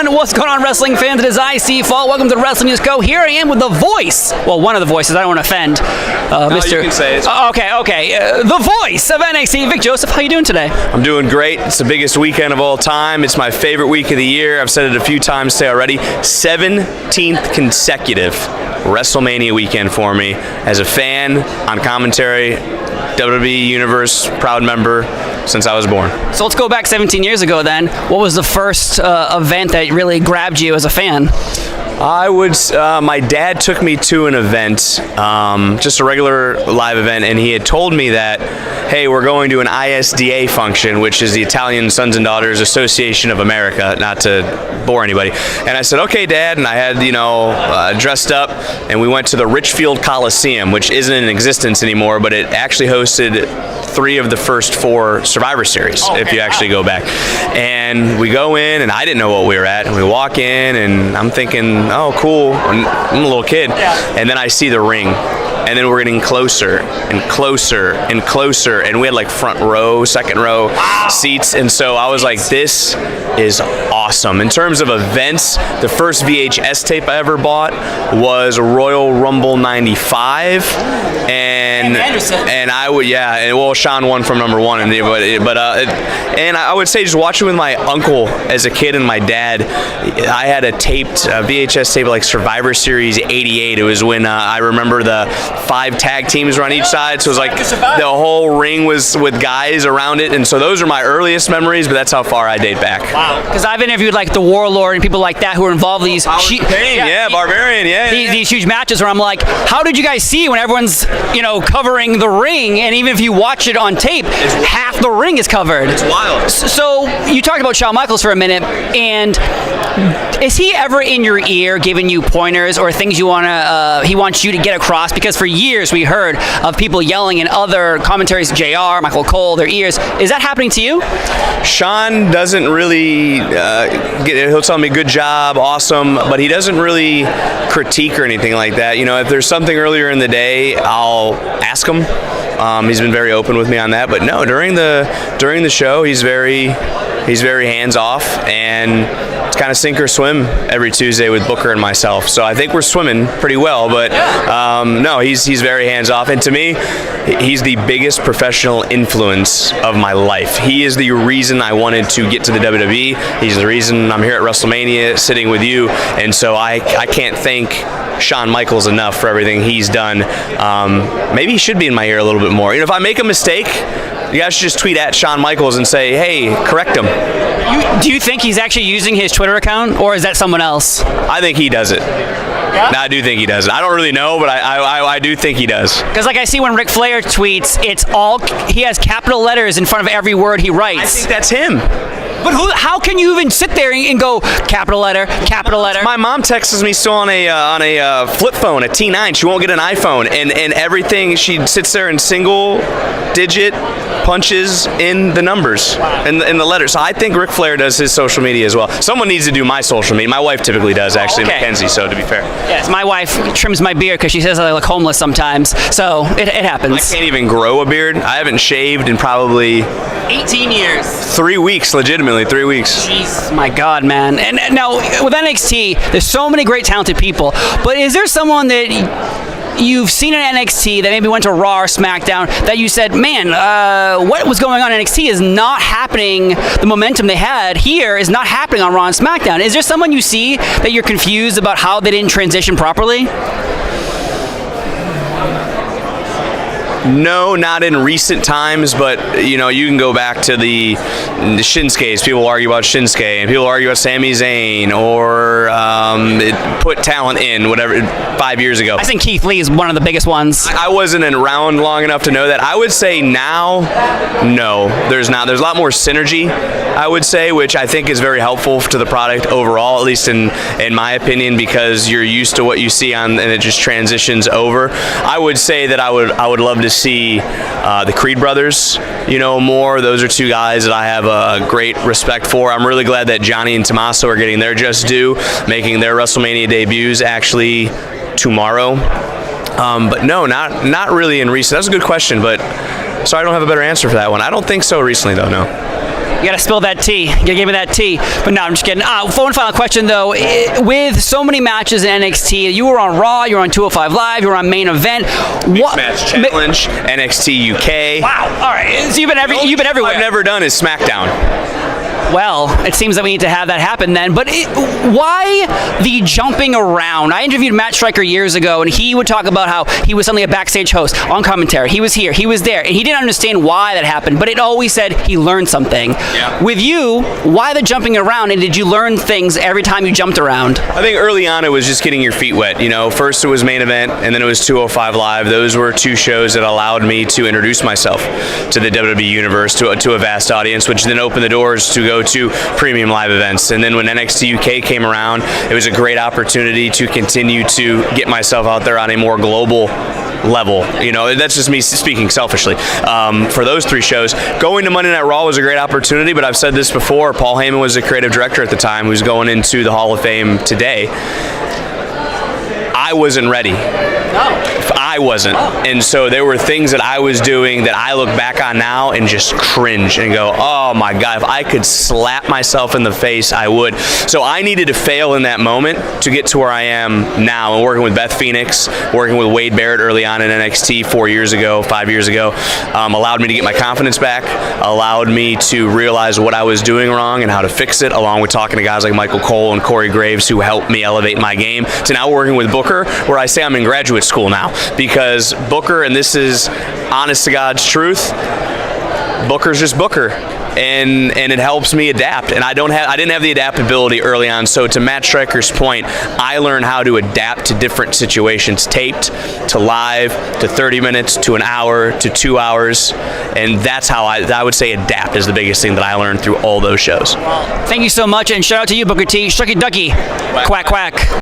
What's going on, wrestling fans? It is IC Fall. Welcome to the Wrestling News Co. Here I am with the voice. Well, one of the voices. I don't want to offend Mr. You can say it. Okay. The voice of NXT, Vic Joseph. How you doing today? I'm doing great. It's the biggest weekend of all time. It's my favorite week of the year. I've said it a few times today already. 17th consecutive WrestleMania weekend for me. As a fan, on commentary, WWE Universe, proud member since I was born. So let's go back 17 years ago then. What was the first event that really grabbed you as a fan? My dad took me to an event, just a regular live event, and he had told me that, hey, we're going to an ISDA function, which is the Italian Sons and Daughters Association of America, not to bore anybody. And I said, okay, Dad, and I had, dressed up, and we went to the Richfield Coliseum, which isn't in existence anymore, but it actually hosted 3 of the first 4 Survivor Series, if you actually go back. And we go in, and I didn't know what we were at, and we walk in, and I'm thinking, oh, cool, I'm a little kid. And then I see the ring, and then we're getting closer and closer and closer, and we had like front row, second row seats, and so I was like, this is awesome. In terms of events, the first VHS tape I ever bought was Royal Rumble 95, and Shawn won from number 1, and I would say just watching with my uncle as a kid and my dad, I had a VHS tape like Survivor Series 88. It was when I remember the 5 tag teams were on each side, so it was like the whole ring was with guys around it, and so those are my earliest memories, but that's how far I date back. Wow. Because I've interviewed like the Warlord and people like that who are involved in these Barbarian, these huge matches where I'm like, how did you guys see when everyone's covering the ring, and even if you watch it on tape, half the ring is covered. It's wild. So you talked about Shawn Michaels for a minute, and is he ever in your ear giving you pointers or things he wants you to get across? Because for years we heard of people yelling in other commentaries, JR, Michael Cole, their ears. Is that happening to you? Sean doesn't really he'll tell me good job, awesome, but he doesn't really critique or anything like that. If there's something earlier in the day, I'll ask him. He's been very open with me on that, but no, during the show, he's very hands off, and it's kind of sink or swim every Tuesday with Booker and myself. So I think we're swimming pretty well, but no, he's very hands off, and to me, he's the biggest professional influence of my life. He is the reason I wanted to get to the WWE. He's the reason I'm here at WrestleMania sitting with you, and so I can't thank Shawn Michaels enough for everything he's done. Maybe he should be in my ear a little bit more. If I make a mistake, you guys should just tweet at Shawn Michaels and say, hey, correct him. Do you think he's actually using his Twitter account, or is that someone else? I think he does it. Yeah? No, I do think he does it. I don't really know, but I do think he does. Because I see when Ric Flair tweets, he has capital letters in front of every word he writes. I think that's him. But how can you even sit there and go capital letter, capital letter? My mom texts me still on a flip phone, a T9. She won't get an iPhone, and everything, she sits there in single digit punches in the numbers and the letters. So I think Ric Flair does his social media as well. Someone needs to do my social media. My wife typically does, actually, Mackenzie, so to be fair. Yes, my wife trims my beard because she says I look homeless sometimes, so it happens. I can't even grow a beard. I haven't shaved in probably 18 years. 3 weeks, legitimately 3 weeks. Jeez, my God, man. And now with NXT, there's so many great talented people, but is there someone that you've seen in NXT that maybe went to Raw or SmackDown that you said, man, what was going on in NXT is not happening, the momentum they had here is not happening on Raw and SmackDown? Is there someone you see that you're confused about how they didn't transition properly? No, not in recent times, but you can go back to the Shinsuke's. People argue about Shinsuke, and people argue about Sami Zayn, or put talent in, whatever, 5 years ago. I think Keith Lee is one of the biggest ones. I wasn't around long enough to know that. I would say now, no, there's not. There's a lot more synergy, I would say, which I think is very helpful to the product overall, at least in my opinion, because you're used to what you see and it just transitions over. I would say that I would love to see the Creed brothers, more. Those are 2 guys that I have a great respect for. I'm really glad that Johnny and Tommaso are getting their just due, making their WrestleMania debuts actually tomorrow. But no, not really in recent. That's a good question, but sorry I don't have a better answer for that one. I don't think so recently, though, no. You gotta spill that tea. You gotta give me that tea. But no, I'm just kidding. One final question though. With so many matches in NXT, you were on Raw, you were on 205 Live, you were on Main Event. What Match Challenge, NXT UK. Wow. All right. So you've been everywhere. I've never done is SmackDown. Well, it seems that we need to have that happen then. But why the jumping around? I interviewed Matt Striker years ago, and he would talk about how he was suddenly a backstage host on commentary. He was here, he was there, and he didn't understand why that happened. But it always said he learned something. Yeah. With you, why the jumping around? And did you learn things every time you jumped around? I think early on it was just getting your feet wet. You know, first it was Main Event, and then it was 205 Live. Those were two shows that allowed me to introduce myself to the WWE universe, to a vast audience, which then opened the doors to go to premium live events. And then when NXT UK came around, it was a great opportunity to continue to get myself out there on a more global level. You know, that's just me speaking selfishly. For those three shows, going to Monday Night Raw was a great opportunity, but I've said this before, Paul Heyman was the creative director at the time, who's going into the Hall of Fame today. I wasn't ready. I wasn't. And so there were things that I was doing that I look back on now and just cringe and go, oh my God, if I could slap myself in the face, I would. So I needed to fail in that moment to get to where I am now. And working with Beth Phoenix, working with Wade Barrett early on in NXT 5 years ago, allowed me to get my confidence back, allowed me to realize what I was doing wrong and how to fix it, along with talking to guys like Michael Cole and Corey Graves, who helped me elevate my game, to now working with Booker, where I say I'm in graduate school now. Because Booker, and this is honest to God's truth, Booker's just Booker. And it helps me adapt, and I didn't have the adaptability early on. So to Matt Striker's point, I learned how to adapt to different situations, taped to live to 30 minutes to an hour to 2 hours, and that's how I would say adapt is the biggest thing that I learned through all those shows. Thank you so much, and shout out to you, Booker T. Shucky Ducky, quack quack.